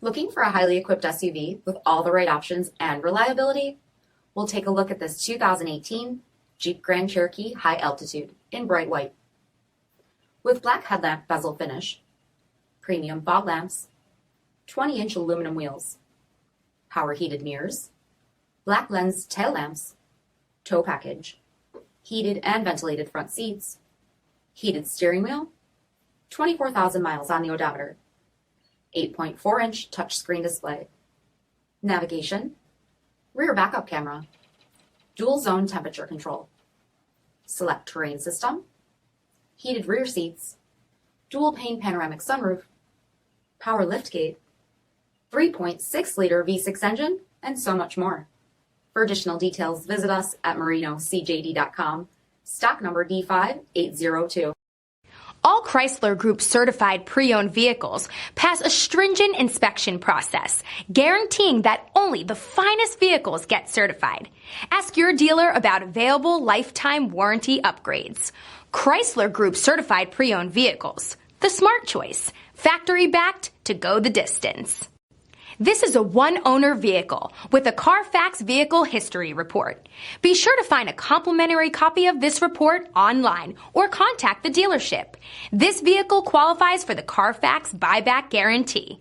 Looking for a highly equipped SUV with all the right options and reliability? We'll take a look at this 2018 Jeep Grand Cherokee High Altitude in bright white. With black headlamp bezel finish, premium fog lamps, 20-inch aluminum wheels, power heated mirrors, black lens tail lamps, tow package, heated and ventilated front seats, heated steering wheel, 24,000 miles on the odometer, 8.4-inch touchscreen display, navigation, rear backup camera, dual zone temperature control, SELEC-TERRAIN system, heated rear seats, dual pane panoramic sunroof, power liftgate, 3.6-liter V6 engine, and so much more. For additional details, visit us at marinocjd.com, stock number D5802. All Chrysler Group certified pre-owned vehicles pass a stringent inspection process, guaranteeing that only the finest vehicles get certified. Ask your dealer about available lifetime warranty upgrades. Chrysler Group certified pre-owned vehicles, the smart choice, factory backed to go the distance. This is a one-owner vehicle with a CARFAX vehicle history report. Be sure to find a complimentary copy of this report online or contact the dealership. This vehicle qualifies for the CARFAX buyback guarantee.